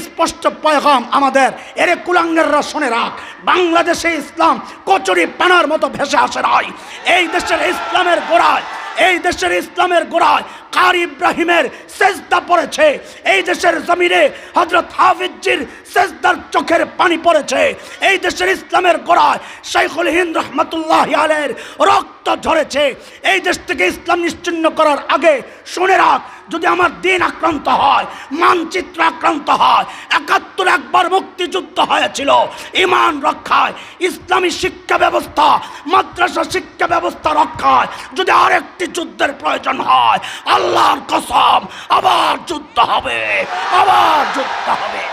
স্পষ্ট পয়গাম আমাদের। এরে কুলাঙ্গাররা শুনে রাখ, বাংলাদেশে ইসলাম কচুরি পানার মতো ভেসে আসে নাই। এই দেশের ইসলামের গোড়ায়, এই দেশের ইসলামের গোড়ায় কারি ইব্রাহিমের সেজদা পড়েছে। এই দেশের জমিনে হযরত হাফিজজির সেজদার চোখের পানি পড়েছে। এই দেশের ইসলামের গোড়ায় শাইখুল হিন্দ রহমাতুল্লাহি আলাইহির রক্ত ঝরেছে। এই দেশ থেকে ইসলাম নিশ্চিহ্ন করার আগে শুনে রাখ, যদি আমার দিন আক্রান্ত হয়, মানচিত্র আক্রান্ত হয়, ৭১ একবার মুক্তিযুদ্ধ হয়েছিল ঈমান রক্ষায়, ইসলামী শিক্ষা ব্যবস্থা, মাদ্রাসা শিক্ষা ব্যবস্থা রক্ষায় যদি আরেকটি যুদ্ধের প্রয়োজন হয়, আল্লাহর কসম আবার যুদ্ধ হবে, আবার যুদ্ধ হবে।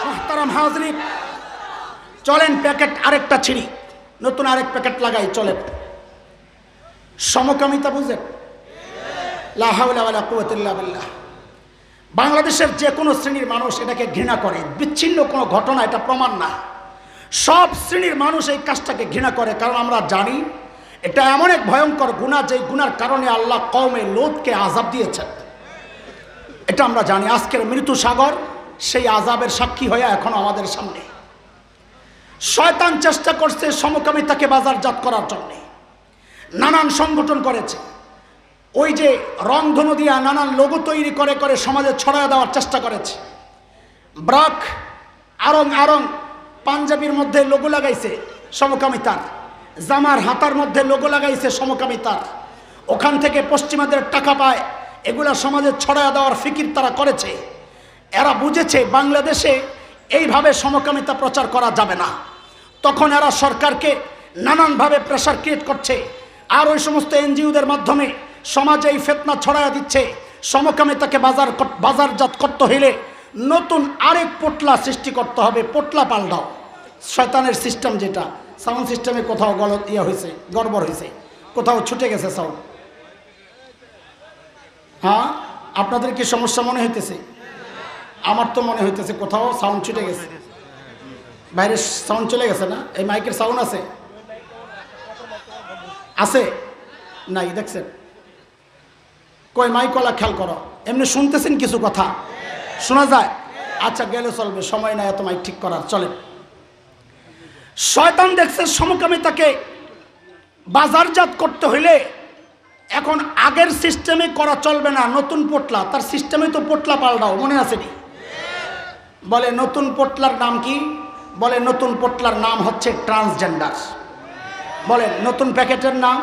মুহতারাম হাজরিন, চলেন প্যাকেট আরেকটা ছিঁড়ি, নতুন আরেক প্যাকেট লাগাই। চলেন, সমকামিতা বুঝেন? লা হাওলা ওয়ালা কুওয়াতা ইল্লা বিল্লাহ। বাংলাদেশের যে কোনো শ্রেণীর মানুষ এটাকে ঘৃণা করে, বিচ্ছিন্ন কোনো ঘটনা এটা প্রমাণ না। সব শ্রেণীর মানুষ এই কাজটাকে ঘৃণা করে, কারণ আমরা জানি এটা এমন এক ভয়ঙ্কর গুনাহ, যে গুনার কারণে আল্লাহ কওমে লূতকে আযাব দিয়েছেন। এটা আমরা জানি। আজকের মৃত্যু সাগর সেই আযাবের সাক্ষী হয়ে এখন আমাদের সামনে। শয়তান চেষ্টা করছে সমকামিতাকে বাজারজাত করার জন্য, নানান সংগঠন করেছে। ওই যে রংধনু দিয়া নানান লোগো তৈরি করে করে সমাজে ছড়ায় দেওয়ার চেষ্টা করেছে। ব্রাক আরং আরং পাঞ্জাবির মধ্যে লোগো লাগাইছে সমকামিতার, জামার হাতার মধ্যে লোগো লাগাইছে সমকামিতার। ওখান থেকে পশ্চিমাদের টাকা পায়, এগুলা সমাজে ছড়ায় দেওয়ার ফিকির তারা করেছে। এরা বুঝেছে বাংলাদেশে এইভাবে সমকামিতা প্রচার করা যাবে না। তখন এরা সরকারকে নানানভাবে প্রেশার ক্রিয়েট করছে, আর ওই সমস্ত এনজিওদের মাধ্যমে সমাজে এই ফিতনা ছড়ায়া দিচ্ছে। সমকামিতাকে বাজারজাত করতে হইলে নতুন আরেক পোটলা সৃষ্টি করতে হবে। পোটলা পাল্টাও। শয়তানের সিস্টেম যেটা, সাউন্ড সিস্টেমে কোথাও গলত হয়েছে, গড়বড় হয়েছে, কোথাও ছুটে গেছে সাউন্ড। হ্যাঁ, আপনাদের কি সমস্যা মনে হইতেছে? আমার তো মনে হইতেছে কোথাও সাউন্ড ছুটে গেছে, বাইরে সাউন্ড চলে গেছে। না, এই মাইকের সাউন্ড আছে? আছে নাই? দেখছেন কই মাইকলা খেয়াল করো, এমনি শুনতেছেন কিছু কথা শোনা যায়? আচ্ছা, গেলে চলবে, সময় নাই এত মাইক ঠিক করার। চলে, শয়তান দেখছে সমকামিতাকে বাজারজাত করতে হইলে এখন আগের সিস্টেমে করা চলবে না, নতুন পোটলা। তার সিস্টেমে তো পোটলা পাল্টাও, মনে আছে নি? বলে নতুন পোটলার নাম কি? বলে নতুন পোটলার নাম হচ্ছে ট্রান্সজেন্ডার। বলে নতুন প্যাকেটের নাম।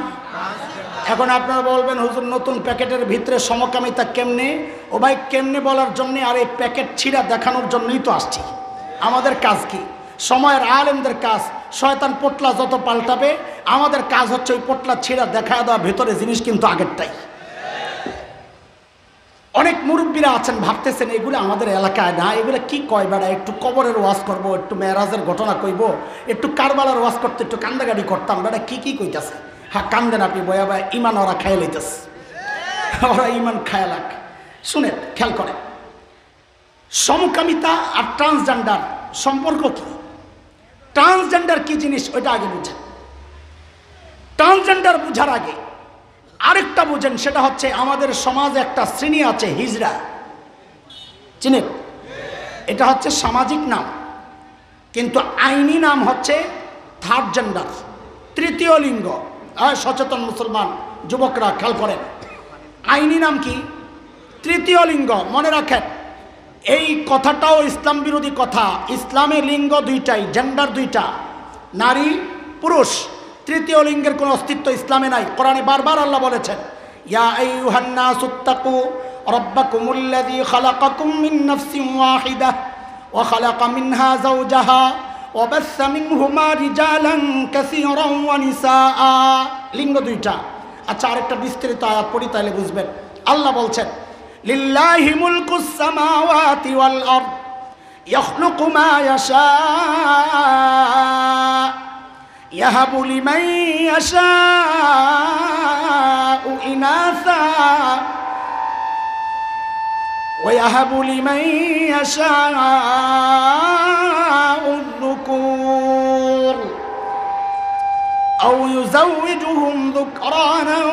এখন আপনারা বলবেন হুজুর নতুন প্যাকেটের ভিতরে সমকামিতা কেমনে? ও ভাই, কেমনে বলার জন্যে আর এই প্যাকেট ছিঁড়া দেখানোর জন্যই তো আসছি। আমাদের কাজ কি? সময়ের আলেমদের কাজ। শয়তান পোটলা যত পাল্টাবে, আমাদের কাজ হচ্ছে ওই পোটলা ছিঁড়া দেখায় দেওয়া, ভেতরে জিনিস কিন্তু আগেরটাই। অনেক মুরব্বীরা আছেন ভাবতেছেন এগুলো আমাদের এলাকায় না, এগুলো কি কয় বেড়া, একটু কবরের ওয়াজ করব, একটু মেরাজের ঘটনা কইব, একটু কারবালার ওয়াজ করতে একটু কান্দাগাড়ি করতাম, বেড়া কি কি কইতাছে। হ্যাঁ, কান্দেন আপনি, বয়া বয়া ইমান ওরা খাইয়ে লইতেছে, ওরা ইমান খায়া লাগ। শুনেন, খেয়াল করেন, সমকামিতা আর ট্রান্সজেন্ডার সম্পর্ক কি? ট্রান্সজেন্ডার কি জিনিস ওইটা আগে বুঝেন। ট্রান্সজেন্ডার বুঝার আগে আরেকটা বুঝেন, সেটা হচ্ছে আমাদের সমাজে একটা শ্রেণী আছে হিজড়া, চিনেন? এটা হচ্ছে সামাজিক নাম, কিন্তু আইনি নাম হচ্ছে থার্ড জেন্ডার, তৃতীয় লিঙ্গ। সচেতন মুসলমান যুবকরা খেয়াল করেন, আইনি নাম কি? তৃতীয় লিঙ্গ। মনে রাখেন, এই কথাটাও ইসলাম বিরোধী কথা। ইসলামে লিঙ্গ দুইটাই, জেন্ডার দুইটা, নারী পুরুষ। তৃতীয় লিঙ্গের কোনো অস্তিত্ব ইসলামে নাই। কোরআনে বারবার আল্লাহ বলেছেন, ইয়া আইয়ুহান নাসুত্তাকু রাব্বাকুমুল্লাযী খালাকাকুম মিন নাফসিন ওয়াহিদাহ ওয়া খালাকা মিনহা যাওজাহা ওয়া বাসসা মিনহুমা রিজালান কাসীরান ওয়া নিসাআ। লিঙ্গ দুইটা। আচ্ছা, আরেকটা বিস্তারিত আয়াত পড়ি, তাহলে বুঝবেন। আল্লাহ বলছেন, লিল্লাহি মুলকুস সামাওয়াতি ওয়াল আরদ ইয়াখলুকু মা ইয়াশা ইয়াহাবু লিমান ইয়াশাউ ইনাসা ওয়া ইয়াহাবু লিমান ইয়াশাউ যুকুর আও ইউযাওয়িজুহুম যুকরানান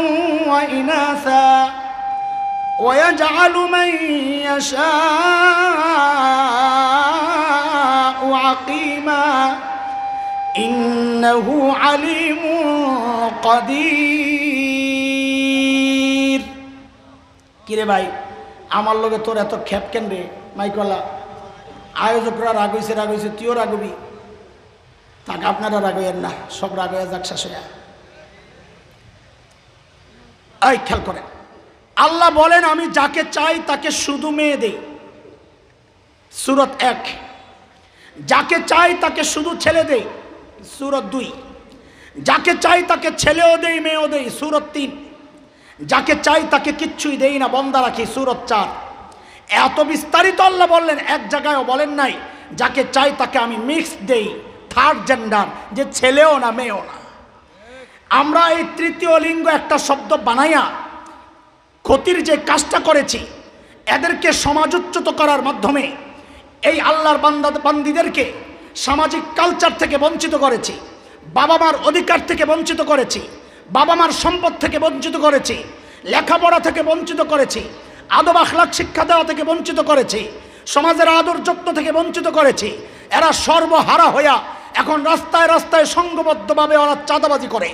ওয়া ইনাসা ويجعل من يشاء عقيما إنه عليم قدير কিরে ভাই আমার লগে তোর এত খেপ কেন রে মাইকওয়ালা আয়োজকরা রাগ হইছে তুইও রাগবি তাক আপনারা রাগ হইয়েন না সব রাগ হয়ে যাক শেষ হয়ে এই খেয়াল করেন আল্লাহ বলেন আমি যাকে চাই তাকে শুধু মেয়ে দেই সূরা 1 যাকে চাই তাকে শুধু ছেলে দেই সূরা 2 যাকে চাই তাকে ছেলেও দেই মেয়েও দেই সূরা 3 যাকে চাই তাকে কিচ্ছুই দেই না বন্ধা রাখি সূরা 4 এত বিস্তারিত আল্লাহ বললেন এক জায়গায়ও বলেন নাই যাকে চাই তাকে আমি মিক্স দেই থার্ড জেন্ডার যে ছেলেও না মেয়েও না আমরা এই তৃতীয় লিঙ্গ একটা শব্দ বানাইয়া ক্ষতির যে কাজটা করেছি এদেরকে সমাজোচ্যুত করার মাধ্যমে এই আল্লাহর বান্দিদেরকে সামাজিক কালচার থেকে বঞ্চিত করেছি বাবা মার অধিকার থেকে বঞ্চিত করেছি বাবা মার সম্পদ থেকে বঞ্চিত করেছি লেখাপড়া থেকে বঞ্চিত করেছি আদব আখলাক শিক্ষা দেওয়া থেকে বঞ্চিত করেছি সমাজের আদর যত্ন থেকে বঞ্চিত করেছি এরা সর্বহারা হইয়া এখন রাস্তায় রাস্তায় সংঘবদ্ধভাবে ওরা চাঁদাবাজি করে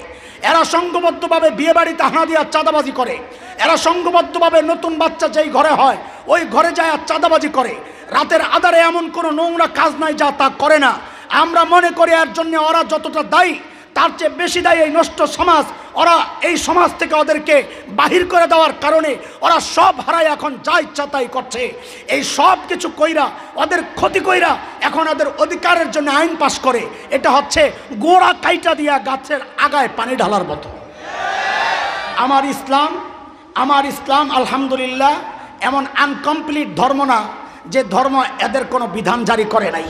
এরা সংঘবদ্ধভাবে বিয়ে বাড়িতে হানা দিয়া চাঁদাবাজি করে এরা সংঘবদ্ধভাবে নতুন বাচ্চা যেই ঘরে হয় ওই ঘরে যায় চাঁদাবাজি করে রাতের আধারে এমন কোনো নোংরা কাজ নাই যা তা করে না আমরা মনে করি এর জন্য ওরা যতটা দায়ী তার চেয়ে বেশি দায়ী এই নষ্ট সমাজ ওরা এই সমাজ থেকে ওদেরকে বাহির করে দেওয়ার কারণে ওরা সব হারায় এখন যা ইচ্ছা তাই করছে এই সব কিছু কইরা ওদের ক্ষতি কইরা এখন ওদের অধিকারের জন্য আইন পাশ করে এটা হচ্ছে গোড়া কাইটা দিয়া গাছের আগায় পানি ঢালার মতো আমার ইসলাম আলহামদুলিল্লাহ এমন আনকমপ্লিট ধর্ম না যে ধর্ম এদের কোনো বিধান জারি করে নাই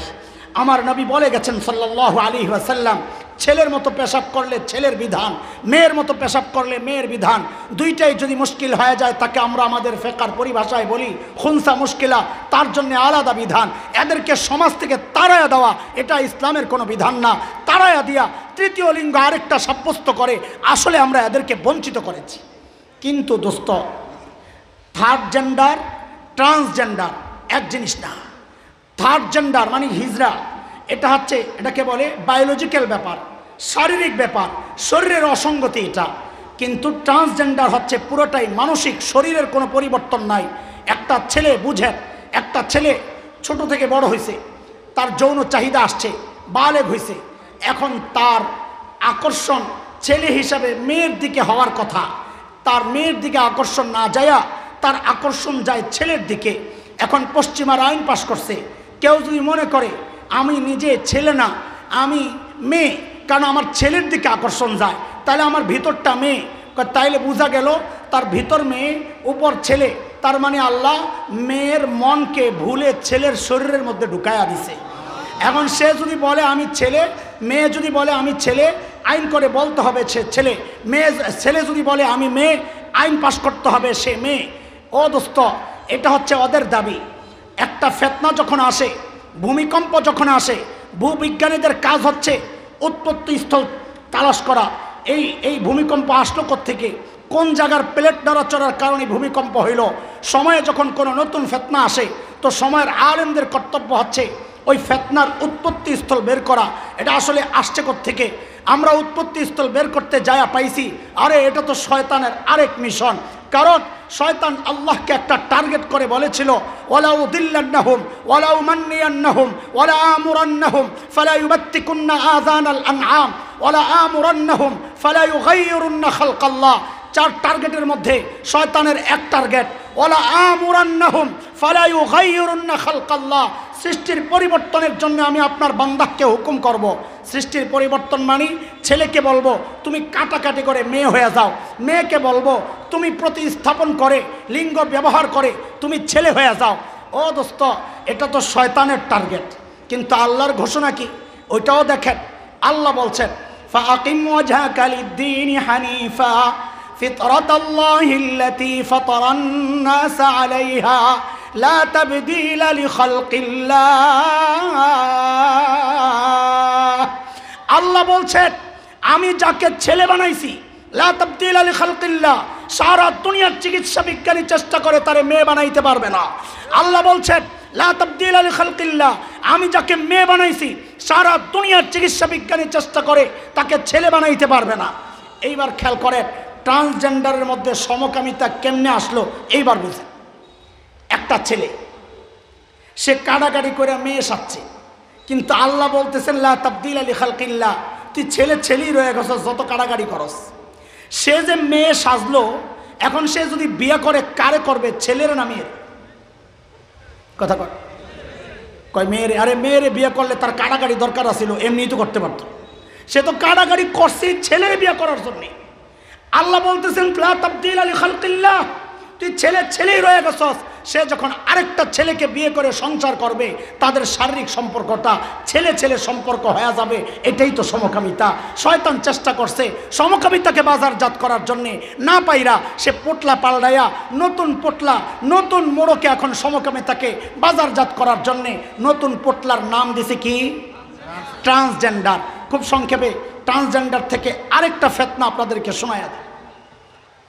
আমার নবী বলে গেছেন সাল্লাল্লাহু আলাইহি ওয়াসাল্লাম ছেলের মতো পেশাব করলে ছেলের বিধান মেয়ের মতো পেশাব করলে মেয়ের বিধান দুইটাই যদি মুশকিল হয়ে যায় তাকে আমরা আমাদের ফিকহের পরিভাষায় বলি খুনসা মুশকিলা তার জন্য আলাদা বিধান এদেরকে সমাজ থেকে তাড়ায়া দেওয়া এটা ইসলামের কোনো বিধান না তাড়ায়া দিয়া তৃতীয় লিঙ্গ আরেকটা সাব্যস্ত করে আসলে আমরা এদেরকে বঞ্চিত করেছি কিন্তু দোস্ত থার্ড জেন্ডার ট্রান্সজেন্ডার এক জিনিস না থার্ড জেন্ডার মানে হিজড়া এটা হচ্ছে এটাকে বলে বায়োলজিক্যাল ব্যাপার শারীরিক ব্যাপার শরীরের অসঙ্গতি এটা কিন্তু ট্রান্সজেন্ডার হচ্ছে পুরোটাই মানসিক শরীরের কোনো পরিবর্তন নাই একটা ছেলে বুঝেন একটা ছেলে ছোট থেকে বড় হয়েছে তার যৌন চাহিদা আসছে বালেগ হয়েছে এখন তার আকর্ষণ ছেলে হিসাবে মেয়ের দিকে হওয়ার কথা তার মেয়ের দিকে আকর্ষণ না যায়া তার আকর্ষণ যায় ছেলের দিকে এখন পশ্চিমার আইন পাশ করছে কেউ যদি মনে করে আমি নিজে ছেলে না আমি মেয়ে কারণ আমার ছেলের দিকে আকর্ষণ যায় তাহলে আমার ভিতরটা মেয়ে তাইলে বোঝা গেল তার ভিতর মেয়ে উপর ছেলে তার মানে আল্লাহ মেয়ের মনকে ভুলে ছেলের শরীরের মধ্যে ঢুকায়া দিছে এখন সে যদি বলে আমি ছেলে মেয়ে যদি বলে আমি ছেলে আইন করে বলতে হবে সে ছেলে মেয়ে ছেলে যদি বলে আমি মেয়ে আইন পাশ করতে হবে সে মেয়ে ও দোস্ত এটা হচ্ছে ওদের দাবি একটা ফিতনা যখন আসে ভূমিকম্প যখন আসে ভূবিজ্ঞানীদের কাজ হচ্ছে উৎপত্তি স্থল তালাশ করা এই ভূমিকম্প আসলো কোত্থেকে কোন জায়গার প্লেট নড়াচড়ার কারণে ভূমিকম্প হইল সময়ে যখন কোনো নতুন ফিতনা আসে তো সময়ের আলেমদের কর্তব্য হচ্ছে ওই ফিতনার উৎপত্তি স্থল বের করা এটা আসলে আসছে কোত্থেকে আমরা উৎপত্তি স্থল বের করতে যায়া পাইছি আরে এটা তো শয়তানের আরেক মিশন কারণ শয়তান আল্লাহকে একটা টার্গেট করে বলেছিল ওয়ালা উদিল্লান্নাহুম ওয়ালা উমান্নিয়ান্নাহুম ওয়ালা আমুরান্নাহুম ফালা ইউবাত্তিকুন্না আযানাল আনআম ওয়ালা আমুরান্নাহুম ফালা ইউগাইয়িরুন্না খালকাল্লাহ চার টার্গেটের মধ্যে শয়তানের এক টার্গেট ওয়ালা আমুরান্নাহুম ফালা ইউগাইয়িরুন্না খালকাল্লাহ সৃষ্টির পরিবর্তনের জন্য আমি আপনার বান্দাকে হুকুম করব সৃষ্টির পরিবর্তন মানে ছেলেকে বলবো তুমি কাটাকাটি করে মেয়ে হয়ে যাও মেয়েকে বলবো তুমি প্রতিস্থাপন করে লিঙ্গ ব্যবহার করে তুমি ছেলে হয়ে যাও ও দোস্ত এটা তো শয়তানের টার্গেট কিন্তু আল্লাহর ঘোষণা কি ওইটাও দেখেন আল্লাহ বলছেন ফাআকিম ওয়াজহাকা লিদ-দীনি হানিফা ফিতরাতাল্লাহিল্লাতী ফাতারান নাস আলাইহা লা তাবদীলা লিখালকিল্লাহ আল্লাহ বলছেন আমি যাকে ছেলে বানাইছি লা তাবদীলা লিখালকিল্লাহ সারা দুনিয়ার চিকিৎসা বিজ্ঞানী চেষ্টা করে তারে মেয়ে বানাইতে পারবে না। আল্লাহ বলছেন লা তাবদীলা লিখালকিল্লাহ, আমি যাকে মেয়ে বানাইছি সারা দুনিয়ার চিকিৎসা বিজ্ঞানী চেষ্টা করে তাকে ছেলে বানাইতে পারবে না। এইবার খেয়াল করেন ট্রান্সজেন্ডারের মধ্যে সমকামিতা কেমনে আসলো এইবার বুঝেন। একটা ছেলে সে কাড়াকাড়ি করে মেয়ে সাজছে, কিন্তু আল্লাহ বলতেছেন লা তাবদীলা লিখালকিল্লাহ, তুই ছেলে ছেলেই রয়ে গেছস যত কাড়াকাড়ি করস। সে যে মেয়ে সাজলো, এখন সে যদি বিয়ে করে কারে করবে, ছেলের না মেয়ের? কথা কয় মেয়েরে। আরে মেয়েরে বিয়ে করলে তার কাড়াকাড়ি দরকার ছিল, এমনিই তো করতে পারতো। সে তো কাড়াকাড়ি করছে ছেলের বিয়ে করার জন্য। আল্লাহ বলতেছেন লা তাবদীলা লিখালকিল্লাহ, তুই ছেলে ছেলেই রয়ে গেছস। সে যখন আরেকটা ছেলেকে বিয়ে করে সংসার করবে, তাদের শারীরিক সম্পর্কটা ছেলে ছেলে সম্পর্ক হয়ে যাবে। এটাই তো সমকামিতা। শয়তান চেষ্টা করছে সমকামিতাকে বাজারজাত করার জন্যে, না পাইরা সে পোটলা পাল্টাইয়া নতুন পোটলা, নতুন মোড়কে এখন সমকামিতাকে বাজারজাত করার জন্যে নতুন পোটলার নাম দিছে কি? ট্রান্সজেন্ডার। খুব সংক্ষেপে ট্রান্সজেন্ডার থেকে আরেকটা ফেতনা আপনাদেরকে শোনায়া দেয়।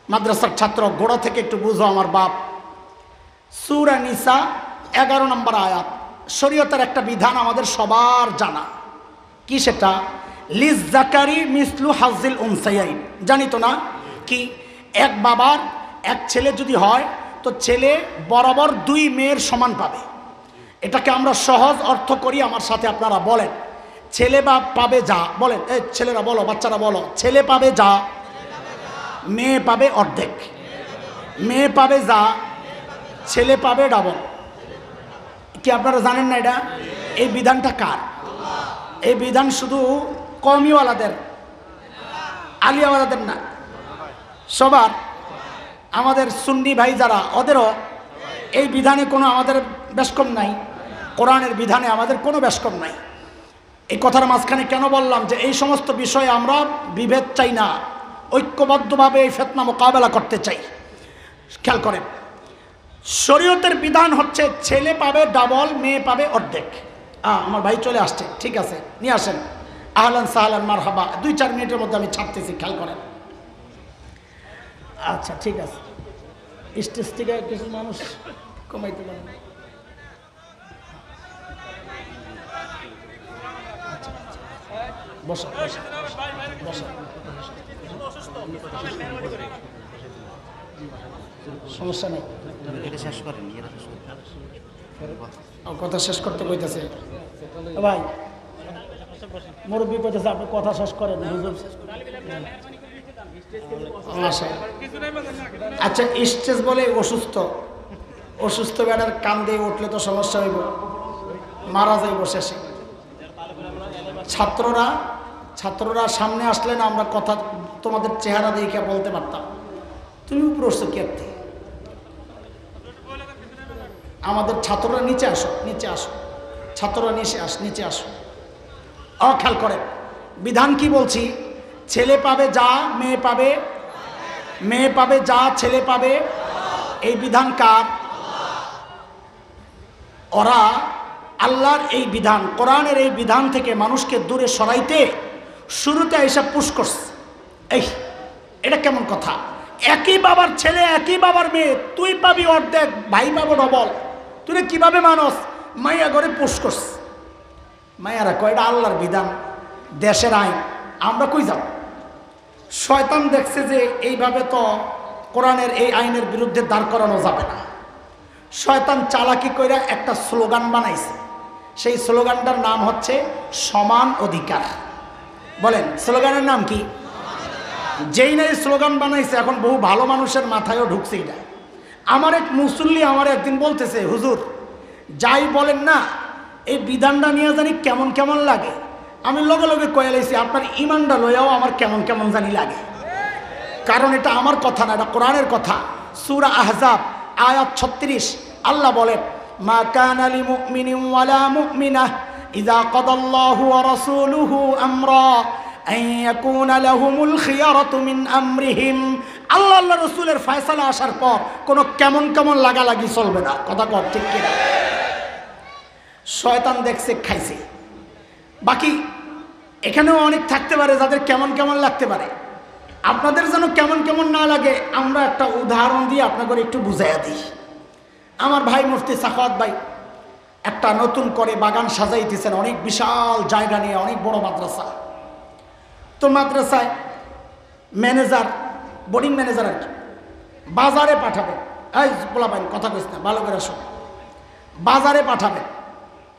মাদ্রাসার ছাত্র, গোড়া থেকে একটু বুঝো আমার বাপ। সূরা নিসা 11 নম্বর আয়াত, শরীয়তের একটা বিধান আমাদের সবার জানা। কি সেটা? লিজ্জাকারি মিসলু হাজ্জিল উনসায়াইন। জানি তো না কি? এক বাবার এক ছেলে যদি হয় তো ছেলে বরাবর 2 মেয়ের সমান পাবে। এটাকে আমরা সহজ অর্থ করি, আমার সাথে আপনারা বলেন। ছেলে পাবে যা, বলেন এই ছেলেরা বলো, বাচ্চারা বলো, ছেলে পাবে যা, মেয়ে পাবে অর্ধেক। মেয়ে পাবে যা, ছেলে পাবে ডাবল। কি আপনারা জানেন না এটা? এই বিধানটা কার? এই বিধান শুধু কওমিওয়ালাদের, আলিয়াওয়ালাদের না, সবার। আমাদের সুন্নি ভাই যারা, ওদেরও এই বিধানে কোনো আমাদের বেশকম নাই। কোরআনের বিধানে আমাদের কোনো বেশকম নাই। এই কথার মাঝখানে কেন বললাম যে এই সমস্ত বিষয়ে আমরা বিভেদ চাই না, ঐক্যবদ্ধভাবে এই ফিতনা মোকাবেলা করতে চাই। খেয়াল করেন, শরীয়তের বিধান হচ্ছে ছেলে পাবে ডাবল, মেয়ে পাবে অর্ধেক। আমার ভাই চলে আসছে, ঠিক আছে, নিয়ে আসেন। আহলান সাহলান মারহাবা। 2-4 মিনিটের মধ্যে আমি ছাড়তেছি, খেয়াল করেন। আচ্ছা ঠিক আছে, স্টেজ থেকে কিছু মানুষ কমাইতে পারেন। বসা বসা বসা, সমস্যা নেই, কথা শেষ করতে কইতেছে ভাই। মুরব্বী কইতেছে আপনি কথা শেষ করেন। আচ্ছা স্টেজ বলে অসুস্থ, অসুস্থ বেড়ার কান দিয়ে উঠলে তো সমস্যা হইব, মারা যাইব শেষে। ছাত্ররা সামনে আসলে না আমরা কথা তোমাদের চেহারা দেখে বলতে পারতাম তুমি উপরে উঠছো কি আর। আমাদের ছাত্ররা নিচে আসো, নিচে আসো, ছাত্ররা নিচে আসো। খেয়াল করে বিধান কি বলছি? ছেলে পাবে যা, মেয়ে পাবে, মেয়ে পাবে যা, ছেলে পাবে। এই বিধান কার? ওরা আল্লাহর এই বিধান, কোরআনের এই বিধান থেকে মানুষকে দূরে সরাইতে শুরুতে এসব পুশ করছে। এই এটা কেমন কথা? একই বাবার ছেলে, একই বাবার মেয়ে, তুই পাবি অর্ধেক, ভাই পাবো ডবল। তুই কিভাবে মানুষ মাইয়া করে পুশ করছে। মাইয়ারা কয় এটা আল্লাহর বিধান, দেশের আইন, আমরা কই যাব? শয়তান দেখছে যে এইভাবে তো কোরআনের এই আইনের বিরুদ্ধে দাঁড় করানো যাবে না। শয়তান চালাকি কইরা একটা স্লোগান বানাইছে। সেই স্লোগানটার নাম হচ্ছে সমান অধিকার। বলেন স্লোগানের নাম কি? যেই না এই স্লোগান বানাইছে এখন বহু ভালো মানুষের মাথায়ও ঢুকছে এটা। আমার এক মুসল্লি আমার একদিন বলতেছে, হুজুর যাই বলেন না এই বিধানটা নিয়ে জানি কেমন কেমন লাগে। আমি লগে লগে কয়ে লাইছি আপনার ইমানটা লইয়াও আমার কেমন কেমন জানি লাগে, কারণ এটা আমার কথা না, এটা কোরআনের কথা। সূরা আহজাব আয়াত 36 আল্লাহ বলেন, মা কানা লিমুমিনিন ওয়ালা মুমিনাহ ইযা কাদাল্লাহু ওয়া রাসূলুহু আমরা আন ইয়াকুনা লাহুমুল খিয়ারাতু মিন আমরিহিম। আল্লাহ আল্লাহ রাসূলের ফয়সালা আসার পর কোনো কেমন কেমন লাগালাগি চলবে না। কথা কর ঠিক কিনা? শয়তান দেখছে খাইছে। বাকি এখানেও অনেক থাকতে পারে যাদের কেমন কেমন লাগতে পারে। আপনাদের যেন কেমন কেমন না লাগে, আমরা একটা উদাহরণ দিয়ে আপনাদের একটু বুঝাইয়া দিই। আমার ভাই মুফতি সাখাওয়াত ভাই একটা নতুন করে বাগান সাজাইতেছেন, অনেক বিশাল জায়গা নিয়ে, অনেক বড় মাদ্রাসা। তো মাদ্রাসায় ম্যানেজার, বোর্ডিং ম্যানেজার আর কি, বাজারে পাঠাবেন। এই বলাবেন, কথা কইস না, ভালো করে শোন। বাজারে পাঠাবেন।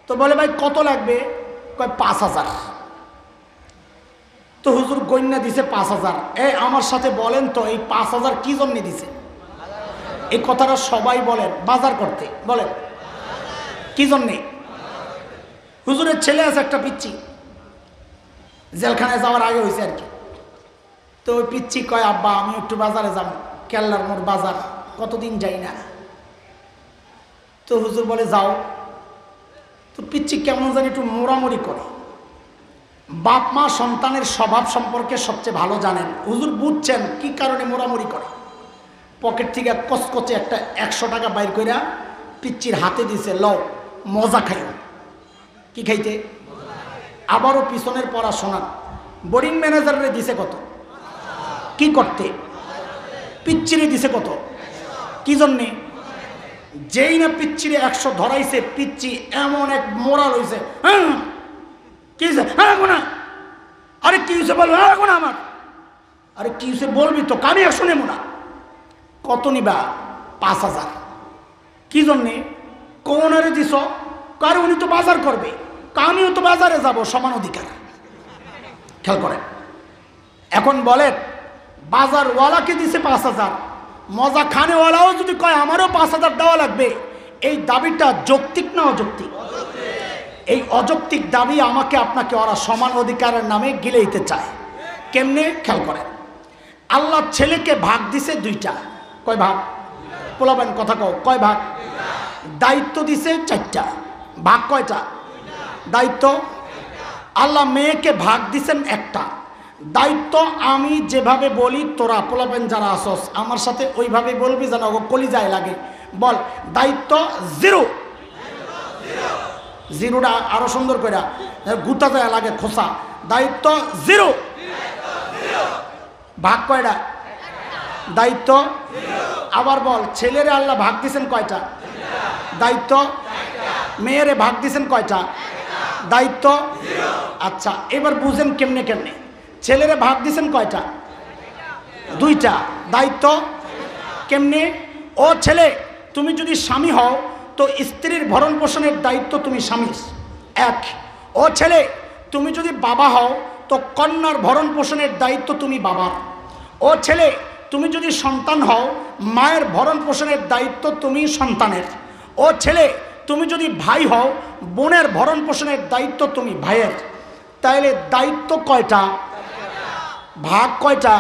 তো বলে ভাই কত লাগবে? কয় 5,000। তো হুজুর গণ্যা দিছে 5,000। এই আমার সাথে বলেন তো এই 5,000 কি জন্য দিছে? এই কথাটা সবাই বলেন, বাজার করতে। বলেন কি জন্যে? হুজুরের ছেলে আছে একটা পিচ্চি, জেলখানায় যাওয়ার আগে হয়েছে আর কি। তো ওই পিচ্চি কয়, আব্বা আমি একটু বাজারে যাব, কেল্লার মোড় বাজার, কতদিন যাই না। তো হুজুর বলে যাও। তো পিচ্চি কেমন জানি একটু মোড়ামুড়ি করে। বাপ মা সন্তানের স্বভাব সম্পর্কে সবচেয়ে ভালো জানেন। হুজুর বুঝছেন কি কারণে মোড়ামুড়ি করে। পকেট থেকে কচকচে একটা 100 টাকা বাইর কইরা পিচ্চির হাতে দিছে, লও মজা খাইও। কি খাইতে? আবারও পিছনের পড়াশোনা। বোর্ডিং ম্যানেজারে দিছে কত? কি করতে? পিচ্চিরে দিছে কত? কি জন্যে? যেই না পিচ্চিরে 100 ধরাইছে, পিচ্চি এমন এক মোড়া লইছে। হ্যাঁ কি হয়েছে? হ্যাঁ গোনা। আরে কি হয়েছে বল? হ্যাঁ গোনা আমার। আরে কি হয়েছে বলবি তো, কানে শুনে মোনা। কত নিবা? 5,000। কি জন্যে? কোনারে দিছ? কারণ উনি তো বাজার করবে, আমিও তো বাজারে যাব, সমান অধিকার। খেয়াল করেন। এখন বলেন, বাজারওয়ালাকে দিছে 5,000, মজা খানেওয়ালাও যদি কয় আমারও 5,000 দেওয়া লাগবে, এই দাবিটা যৌক্তিক না অযৌক্তিক? এই অযৌক্তিক দাবি আমাকে আপনাকে ওরা সমান অধিকারের নামে গিলেইতে চায়। কেমনে? খেয়াল করেন। আল্লাহ ছেলেকে ভাগ দিছে 2টা। কয় ভাগ? পোলাবেন, কথা কও, কয় ভাগ? দায়িত্ব দিছে 4টা। ভাগ কয়টা? দায়িত্ব। আল্লাহ মেয়েকে ভাগ দিছেন 1টা। দায়িত্ব আমি যেভাবে বলি, তোরা পোলাবেন যারা আসস আমার সাথে ওইভাবে বলবি যেন কলিজায় লাগে। বল দায়িত্ব 0। জিরোটা আরো সুন্দর করে গুতা যায় লাগে খোসা। দায়িত্ব 0। ভাগ কয়টা? দায়িত্ব। আবার বল, ছেলেরে আল্লাহ ভাগ দিছেন কয়টা? দায়িত্ব। মেয়েরে ভাগ দিছেন কয়টা? দায়িত্ব। আচ্ছা এবার বুঝেন কেমনে কেমনে। ছেলেরে ভাগ দিছেন কয়টা? 2টা। দায়িত্ব কেমনে? ও ছেলে, তুমি যদি স্বামী হও তো স্ত্রীর ভরণ পোষণের দায়িত্ব তুমি স্বামীর 1। ও ছেলে, তুমি যদি বাবা হও তো কন্যার ভরণ পোষণের দায়িত্ব তুমি বাবার। ও ছেলে, তুমি যদি সন্তান হও মায়ের ভরণ পোষণের দায়িত্ব তুমি সন্তানের। ও ছেলে, তুমি যদি ভাই হও বোনের ভরণ পোষণের দায়িত্ব তুমি ভাইয়ের। তাইলে দায়িত্ব কয়টা? ভাগ কয়টা?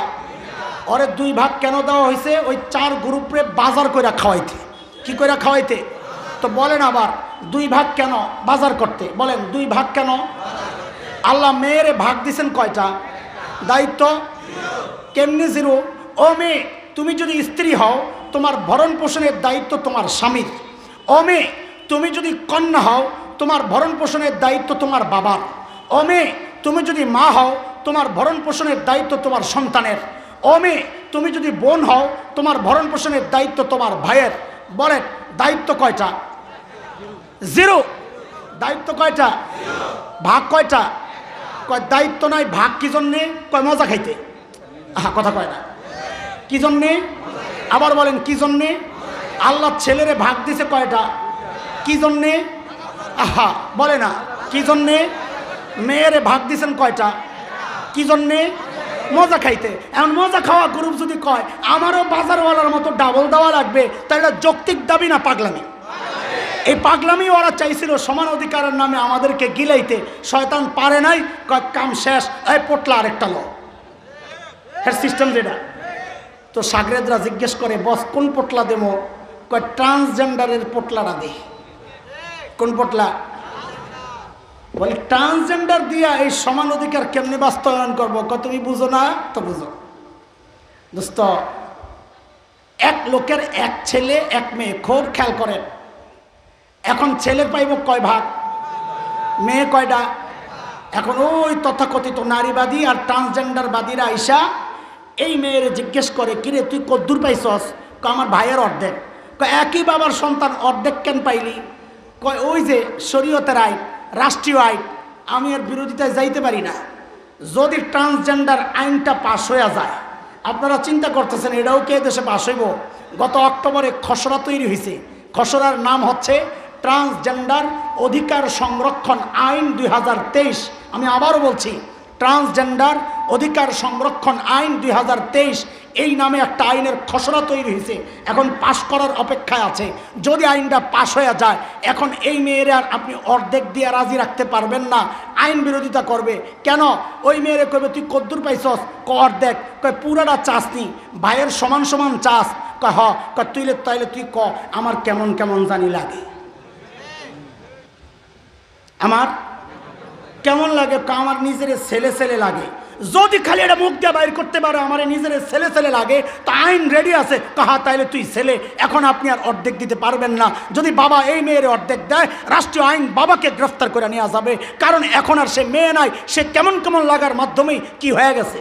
ওরে 2 ভাগ কেন দেওয়া হয়েছে? ওই 4 গ্রুপে বাজার করে খাওয়াইতে। কি করে খাওয়াইতে? তো বলেন আবার 2 ভাগ কেন? বাজার করতে। বলেন 2 ভাগ কেন? আল্লাহ মেয়েরে ভাগ দিছেন কয়টা? দায়িত্ব। কেমনি 0? ও মেয়ে, তুমি যদি স্ত্রী হও তোমার ভরণ পোষণের দায়িত্ব তোমার স্বামীর। ও মেয়ে, তুমি যদি কন্যা হও তোমার ভরণ পোষণের দায়িত্ব তোমার বাবার। ও মেয়ে, তুমি যদি মা হও তোমার ভরণ পোষণের দায়িত্ব তোমার সন্তানের। ও মেয়ে, তুমি যদি বোন হও তোমার ভরণ পোষণের দায়িত্ব তোমার ভাইয়ের। বলেন দায়িত্ব কয়টা? 0। দায়িত্ব কয়টা? ভাগ কয়টা? কয় দায়িত্ব নাই, ভাগ কি জন্যে? কয় মজা খাইতে। কথা কয় না। কি জন্যে? আবার বলেন কি জন্যে? আল্লাহ ছেলেরে ভাগ দিছে কয়টা? কি জন্যে? বলে না কি জন্যে? মেয়েরে ভাগ দিছেন কয়টা? কি জন্যে? মজা খাইতে। এখন মজা খাওয়া গ্রুপ যদি কয় আমারও বাজারওয়ালার মতো ডাবল দেওয়া লাগবে, তাহলে যৌক্তিক দাবি না পাগলামি? এই পাগলামি ওরা চাইছিল সমান অধিকারের নামে আমাদেরকে গিলাইতে। শয়তান পারে নাই, কয় কাম শেষ, এই পোটলা আরেকটা লো। হ্যাঁ সিস্টেম যেটা। তো সাগরেদরা জিজ্ঞেস করে, বস কোন পোটলা দেবো? কয় ট্রান্সজেন্ডারের পোটলাটা দে। কোন পোটলা? বলে ট্রান্সজেন্ডার দিয়া এই সমান অধিকার কেমনি বাস্তবায়ন করবো? তুমি বুঝো না? তো বুঝো দোস্ত, 1 লোকের 1 ছেলে 1 মেয়ে। খুব খেয়াল করেন। এখন ছেলে পাইব কয় ভাগ? মেয়ে কয়টা? এখন ওই তথাকথিত নারীবাদী আর ট্রান্সজেন্ডারবাদীরা আইসা এই মেয়েরে জিজ্ঞেস করে, কিরে তুই কদ্দুর পাইছস? আমার ভাইয়ের অর্ধেক। একই বাবার সন্তান অর্ধেক কেন পাইলি? কয় ওই যে শরীয়তের আইন, রাষ্ট্রীয় আইন, আমি এর বিরোধিতায় যাইতে পারি না। যদি ট্রান্সজেন্ডার আইনটা পাশ হয়ে যায়, আপনারা চিন্তা করতেছেন এটাও কে দেশে পাশ হইব? গত অক্টোবরে খসড়া তৈরি হয়েছে। খসড়ার নাম হচ্ছে ট্রান্সজেন্ডার অধিকার সংরক্ষণ আইন 2023। আমি আবারও বলছি, ট্রান্সজেন্ডার অধিকার সংরক্ষণ আইন 2023 এই নামে একটা আইনের খসড়া তৈরি হয়েছে, এখন পাশ করার অপেক্ষায় আছে। যদি আইনটা পাশ হয়ে যায়, এখন এই মেয়েরা আর আপনি অর্ধেক দিয়ে রাজি রাখতে পারবেন না, আইন বিরোধিতা করবে। কেন? ওই মেয়েরে কইবে তুই কদ্দুর পাইছস? অর্ধেক। কয় পুরাটা চাসনি, ভাইয়ের সমান সমান চাস? কয় হ। কয় তুইলে তাইলে তুই ক আমার কেমন কেমন জানি লাগে, আমার কেমন লাগে? আমার নিজের ছেলে ছেলে লাগে। যদি খালি এটা মুখ দিয়ে বাইর করতে পারে আমার নিজের ছেলে ছেলে লাগে, তো আইন রেডি আছে। কাহা তাইলে তুই ছেলে, এখন আপনি আর অর্ধেক দিতে পারবেন না। যদি বাবা এই মেয়ের অর্ধেক দেয়, রাষ্ট্রীয় আইন বাবাকে গ্রেফতার করে নেওয়া যাবে, কারণ এখন আর সে মেয়ে নাই, সে কেমন কেমন লাগার মাধ্যমেই কি হয়ে গেছে।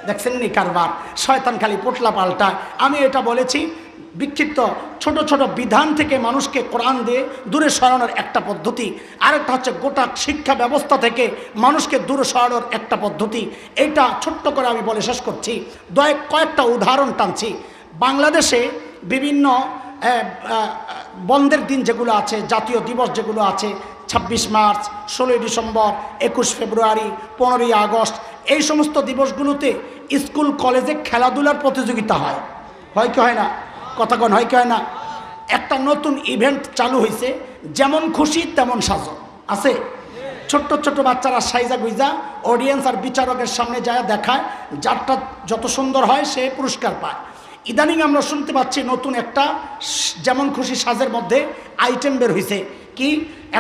দেখছেন নি কারবার? শয়তান খালি পোটলা পাল্টায়। আমি এটা বলেছি, বিক্ষিপ্ত ছোট ছোট বিধান থেকে মানুষকে কোরআন দিয়ে দূরে সরানোর একটা পদ্ধতি, আরেকটা হচ্ছে গোটা শিক্ষা ব্যবস্থা থেকে মানুষকে দূরে সরানোর একটা পদ্ধতি। এইটা ছোট্ট করে আমি বলে শেষ করছি। কয়েকটা উদাহরণ টানছি। বাংলাদেশে বিভিন্ন বন্ধের দিন যেগুলো আছে, জাতীয় দিবস যেগুলো আছে, 26 মার্চ, 16 ডিসেম্বর, 21 ফেব্রুয়ারি, 15ই আগস্ট, এই সমস্ত দিবসগুলোতে স্কুল কলেজে খেলাধুলার প্রতিযোগিতা হয়। হয় কি হয় না? কথাক্ষণ হয় কি হয় না? একটা নতুন ইভেন্ট চালু হয়েছে, যেমন খুশি তেমন সাজো আছে। ছোট্ট ছোট্ট বাচ্চারা সাইজা গুইজা অডিয়েন্স আর বিচারকের সামনে যায় দেখায়, যারটা যত সুন্দর হয় সে পুরস্কার পায়। ইদানিং আমরা শুনতে পাচ্ছি নতুন একটা যেমন খুশি সাজের মধ্যে আইটেম বের হয়েছে। কি?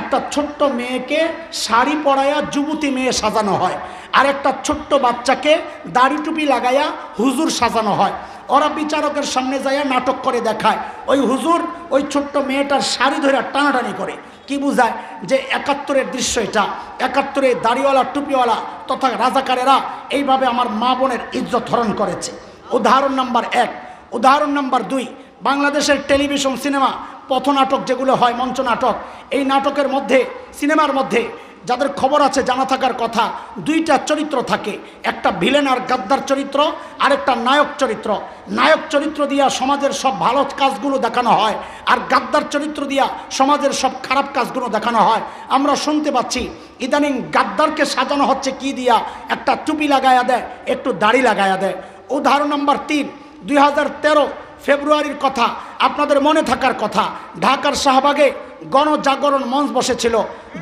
একটা ছোট্ট মেয়েকে শাড়ি পরাইয়া যুবতী মেয়ে সাজানো হয়, আর একটা ছোট্ট বাচ্চাকে দাড়ি টুপি লাগাইয়া হুজুর সাজানো হয়। ওরা বিচারকের সামনে যাইয়া নাটক করে দেখায়। ওই হুজুর ওই ছোট্ট মেয়েটার শাড়ি ধরে টানাটানি করে। কি বুঝায়? যে 71-এর দৃশ্য এটা। 71-এ দাড়িওয়ালা টুপিওয়ালা তথা রাজাকারেরা এইভাবে আমার মা বোনের ইজ্জত হরণ করেছে। উদাহরণ নাম্বার 1। উদাহরণ নাম্বার 2, বাংলাদেশের টেলিভিশন সিনেমা পথনাটক যেগুলো হয়, মঞ্চ নাটক, এই নাটকের মধ্যে, সিনেমার মধ্যে যাদের খবর আছে জানা থাকার কথা, 2টা চরিত্র থাকে। একটা ভিলেন আর গাদ্দার চরিত্র, আরেকটা নায়ক চরিত্র। নায়ক চরিত্র দিয়া সমাজের সব ভালো কাজগুলো দেখানো হয়, আর গাদ্দার চরিত্র দিয়া সমাজের সব খারাপ কাজগুলো দেখানো হয়। আমরা শুনতে পাচ্ছি ইদানিং গাদ্দারকে সাজানো হচ্ছে কি দিয়া? একটা টুপি লাগায়া দেয়, একটু দাড়ি লাগায়া দেয়। উদাহরণ নাম্বার 3, 2013 ফেব্রুয়ারির কথা, আপনাদের মনে থাকার কথা, ঢাকার শাহবাগে গণজাগরণ মঞ্চ বসেছিল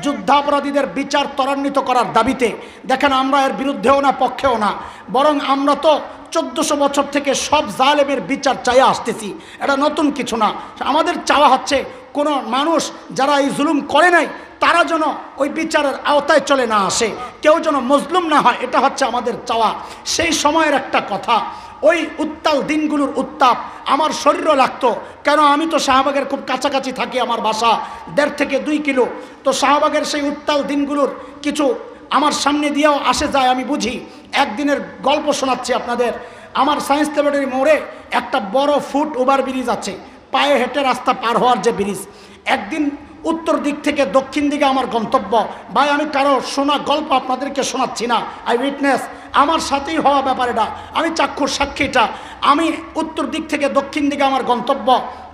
যুদ্ধাপরাধীদের বিচার ত্বরান্বিত করার দাবিতে। দেখেন, আমরা এর বিরুদ্ধেও না পক্ষেও না, বরং আমরা তো 1400 বছর থেকে সব জালেমের বিচার চাইয়া আসতেছি। এটা নতুন কিছু না। আমাদের চাওয়া হচ্ছে কোনো মানুষ যারা এই জুলুম করে নাই তারা যেন ওই বিচারের আওতায় চলে না আসে, কেউ যেন মজলুম না হয়, এটা হচ্ছে আমাদের চাওয়া। সেই সময়ের একটা কথা, ওই উত্তাল দিনগুলোর উত্তাপ আমার শরীরও লাগতো। কেন? আমি তো শাহবাগের খুব কাছাকাছি থাকি, আমার বাসা 1.5 থেকে 2 কিলো। তো শাহবাগের সেই উত্তাল দিনগুলোর কিছু আমার সামনে দিয়েও আসে যায়, আমি বুঝি। একদিনের গল্প শোনাচ্ছি আপনাদের। আমার সায়েন্স ল্যাবরেটরি মোড়ে একটা বড় ফুট ওভার ব্রিজ আছে, পায়ে হেঁটে রাস্তা পার হওয়ার যে ব্রিজ। একদিন উত্তর দিক থেকে দক্ষিণ দিকে আমার গন্তব্য। ভাই, আমি কারো শোনা গল্প আপনাদেরকে শোনাচ্ছি না, আই উইটনেস, আমার সাথেই হওয়া ব্যাপার এটা, আমি চাক্ষুর সাক্ষীটা। আমি উত্তর দিক থেকে দক্ষিণ দিকে আমার গন্তব্য।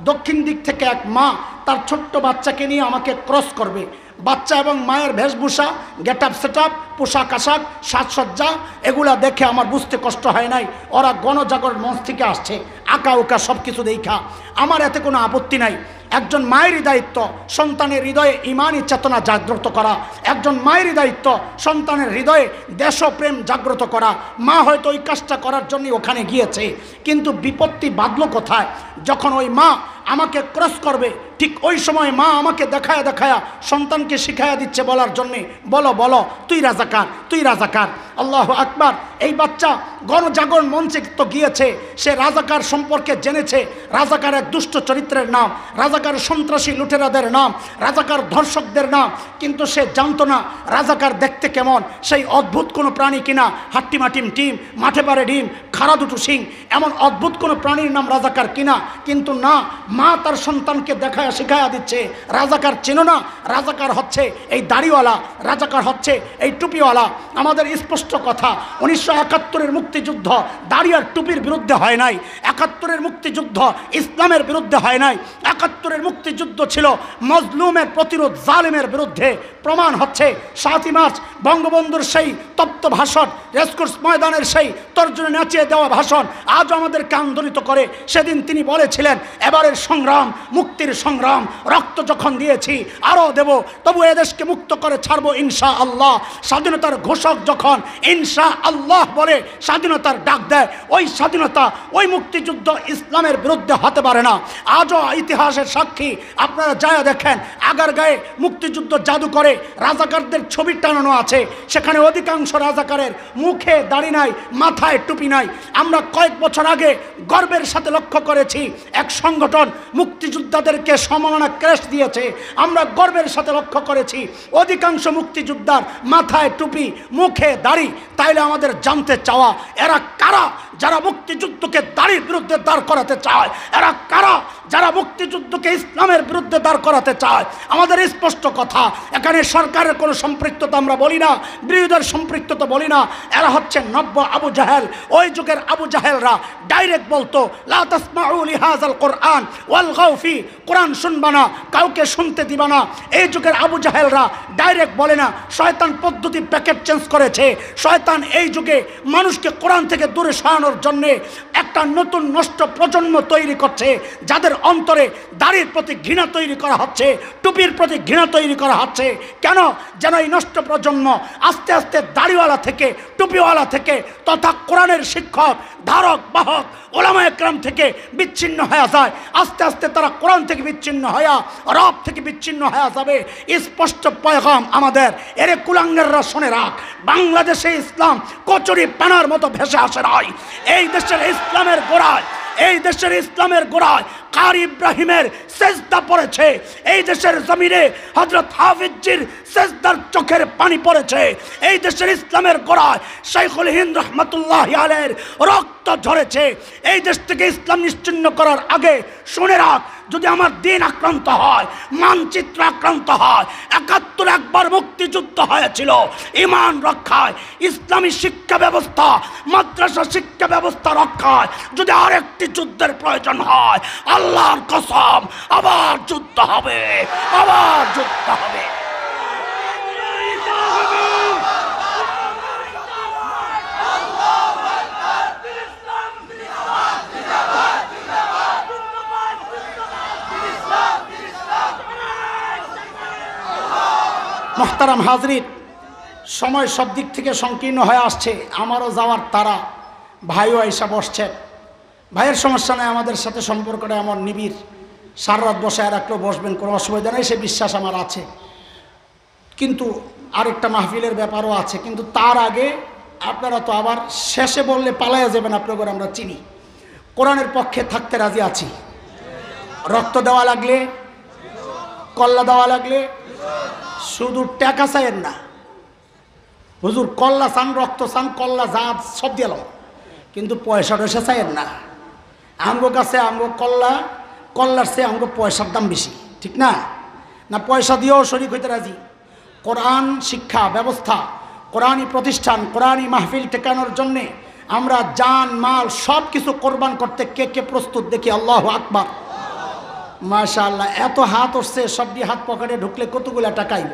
দক্ষিণ দিক থেকে এক মা তার ছোট্ট বাচ্চাকে নিয়ে আমাকে ক্রস করবে। বাচ্চা এবং মায়ের বেশভূষা, গেট আপ সেট আপ, পোশাক আশাক, সাজসজ্জা, এগুলা দেখে আমার বুঝতে কষ্ট হয় নাই ওরা গণজাগরণ মঞ্চ থেকে আসছে। আঁকা উকা সব কিছু দেখা আমার এতে কোনো আপত্তি নাই। একজন মায়েরই দায়িত্ব সন্তানের হৃদয়ে ইমানি চেতনা জাগ্রত করা। একজন মায়েরই দায়িত্ব সন্তানের হৃদয়ে দেশপ্রেম জাগ্রত করা। মা হয়তো ওই কাজটা করার জন্যই ওখানে গিয়েছে, কিন্তু বিপত্তি বাঁধল কোথায়? যখন ওই মা আমাকে ক্রস করবে, ঠিক ওই সময় মা আমাকে দেখায়া দেখায়া সন্তানকে শিখায়া দিচ্ছে বলার জন্যে, বলো বলো তুই রাজাকার, তুই রাজাকার। আল্লাহু আকবার। এই বাচ্চা গণজাগরণ মঞ্চে তো গিয়েছে, সে রাজাকার সম্পর্কে জেনেছে। রাজাকার এক দুষ্ট চরিত্রের নাম, রাজাকার সন্ত্রাসী লুটেরাদের নাম, রাজাকার ধর্ষকদের নাম, কিন্তু সে জানতো না রাজাকার দেখতে কেমন, সেই অদ্ভুত কোনো প্রাণী কিনা, হাট্টিমাটিম টিম, মাঠে পারে ডিম, খাড়া দুটো শিং, এমন অদ্ভুত কোনো প্রাণীর নাম রাজাকার কিনা। কিন্তু না, মা তার সন্তানকে দেখায় শিখায়া দিচ্ছে রাজাকার চেনো না, রাজাকার হচ্ছে এই দাড়িওয়ালা, রাজাকার হচ্ছে এই টুপিওয়ালা। আমাদের স্পষ্ট কথা, 1971-এর মুক্তিযুদ্ধ দাড়ি আর টুপির বিরুদ্ধে হয় নাই, 71-এর মুক্তিযুদ্ধ ইসলামের বিরুদ্ধে হয় নাই, 71-এর মুক্তিযুদ্ধ ছিল মজলুমের প্রতিরোধ, জালিমের বিরুদ্ধে। প্রমাণ হচ্ছে 7ই মার্চ বঙ্গবন্ধুর সেই তপ্ত ভাষণ, রেসকোর্স ময়দানের সেই তর্জনী নাচিয়ে দেওয়া ভাষণ আজও আমাদেরকে আন্দোলিত করে। সেদিন তিনি বলেছিলেন, এবারের সংগ্রাম মুক্তির সংগ্রাম, রক্ত যখন দিয়েছি আরও দেব, তবু এদেশকে মুক্ত করে ছাড়বো ইনশা আল্লাহ। স্বাধীনতার ঘোষক যখন ইনশা আল্লাহ বলে স্বাধীনতার ডাক দেয়, ওই স্বাধীনতা, ওই মুক্তিযুদ্ধ ইসলামের বিরুদ্ধে হতে পারে না। আজও ইতিহাসের সাক্ষী, আপনারা যায় দেখেন আগারগাঁয়ে মুক্তিযুদ্ধ জাদু করে রাজাকারদের ছবি টানানো আছে, সেখানে অধিকাংশ রাজাকারের মুখে দাড়ি নাই, মাথায় টুপি নাই। আমরা কয়েক বছর আগে গর্বের সাথে লক্ষ্য করেছি এক সংগঠন মুক্তিযোদ্ধাদেরকে সম্মাননা ক্রেস্ট দিয়েছে, আমরা গর্বের সাথে লক্ষ্য করেছি অধিকাংশ মুক্তিযোদ্ধার মাথায় টুপি, মুখে দাড়ি। তাইলে আমাদের জানতে চাওয়া, এরা কারা যারা মুক্তিযুদ্ধকে দাড়ির বিরুদ্ধে দাঁড় করাতে চায়? এরা কারা যারা মুক্তিযুদ্ধকে ইসলামের বিরুদ্ধে দাঁড় করাতে চায়? আমাদের স্পষ্ট কথা, এখানে সরকারের কোনো সম্পৃক্ততা আমরা বলি না, বিরোধীদের সম্পৃক্ততা বলি না। এরা হচ্ছে নব্য আবু জাহেল। ওই যুগের আবু জাহেলরা ডাইরেক্ট বলতো, লা তাসমাউ লিহাযাল কোরআন ওয়ালগাউ ফি, কোরআন শুনবা না, কাউকে শুনতে দিবা না। এই যুগের আবু জাহেলরা ডাইরেক্ট বলে না, শয়তান পদ্ধতি প্যাকেট চেঞ্জ করেছে। শয়তান এই যুগে মানুষকে কোরআন থেকে দূরে সরানোর জন্য একটা নতুন নষ্ট প্রজন্ম তৈরি করছে, যাদের অন্তরে দাড়ির প্রতি ঘৃণা তৈরি করা হচ্ছে, টুপির প্রতি ঘৃণা তৈরি করা হচ্ছে। কেন? যেন এই নষ্ট প্রজন্ম আস্তে আস্তে দাড়িওয়ালা থেকে, টুপিওয়ালা থেকে, তথা কোরআনের শিক্ষক, ধারক বাহক ওলামায়ে কেরাম থেকে বিচ্ছিন্ন হয়ে যায়। আস্তে আস্তে তারা কোরআন থেকে বিচ্ছিন্ন হয়ে, রব থেকে বিচ্ছিন্ন হয়ে যাবে। স্পষ্ট পয়গাম আমাদের, এরে কুলাঙ্গাররা শুনে রাখ, বাংলাদেশে ইসলাম কচুরি পানার মতো ভেসে আসে নাই। এই দেশের ইসলামের গোড়ায়, এই দেশের ইসলামের গোড়ায় কারি ইব্রাহিমের সেজদা পড়েছে। এই দেশের জমিনে হযরত হাফিজজির সেজদার চোখের পানি পড়েছে। এই দেশের ইসলামের গোড়ায় শাইখুল হিন্দ রহমাতুল্লাহি আলাইহির রক্ত ঝরেছে। এই দেশ থেকে ইসলাম নিশ্চিহ্ন করার আগে শুনে রাখ, যদি আমার দিন আক্রান্ত হয়, মানচিত্র আক্রান্ত হয়, 71 একবার মুক্তিযুদ্ধ হয়েছিল ঈমান রক্ষায়, ইসলামী শিক্ষা ব্যবস্থা, মাদ্রাসা শিক্ষা ব্যবস্থা রক্ষায় যদি আরেকটি যুদ্ধের প্রয়োজন হয়, আল্লাহর কসম আবার যুদ্ধ হবে, আবার যুদ্ধ হবে। মোহতারাম হাজরিন, সময় সব দিক থেকে সংকীর্ণ হয়ে আসছে, আমারও যাওয়ার তারা। ভাইও এসে বসছেন, ভাইয়ের সমস্যা নেই, আমাদের সাথে সম্পর্কটা এমন নিবিড়, সারা রাত বসায় রাখলেও বসবেন, কোনো অসুবিধা নেই, সে বিশ্বাস আমার আছে। কিন্তু আরেকটা মাহফিলের ব্যাপারও আছে, কিন্তু তার আগে আপনারা তো আবার শেষে বললে পালাইয়া যাবেন, আপনাদের আমরা চিনি। কোরআনের পক্ষে থাকতে রাজি আছি, রক্ত দেওয়া লাগলে, কল্লা দেওয়া লাগলে, শুধু টাকা চাইয়েন না, হুজুর কল্লা চান, রক্ত চান, কল্লা জাত সব দিলাম, কিন্তু পয়সা টয়সা চাইয়েন না। আমগো কাছে আমগো কল্লার চেয়ে আমগো পয়সার দাম বেশি, ঠিক না? না পয়সা দিয়েও শরীক হইতে রাজি। কোরআন শিক্ষা ব্যবস্থা, কোরআনী প্রতিষ্ঠান, কোরআনী মাহফিল টেকানোর জন্যে আমরা জান মাল সব কিছু কোরবান করতে কে কে প্রস্তুত দেখি? আল্লাহু আকবার, মাশাআল্লাহ। এত হাত উঠছে, সবটি হাত পকেটে ঢুকলে কতগুলা টাকাইব?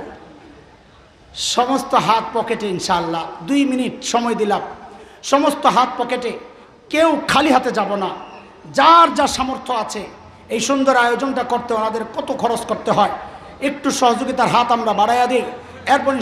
সমস্ত হাত পকেটে ইনশাআল্লাহ। 2 মিনিট সময় দিলাম, সমস্ত হাত পকেটে, কেউ খালি হাতে যাব না। যার যা সামর্থ্য আছে, এই সুন্দর আয়োজনটা করতে ওনাদের কত খরচ করতে হয়, একটু সহযোগিতার হাত আমরা বাড়াইয়া দিই, এরপর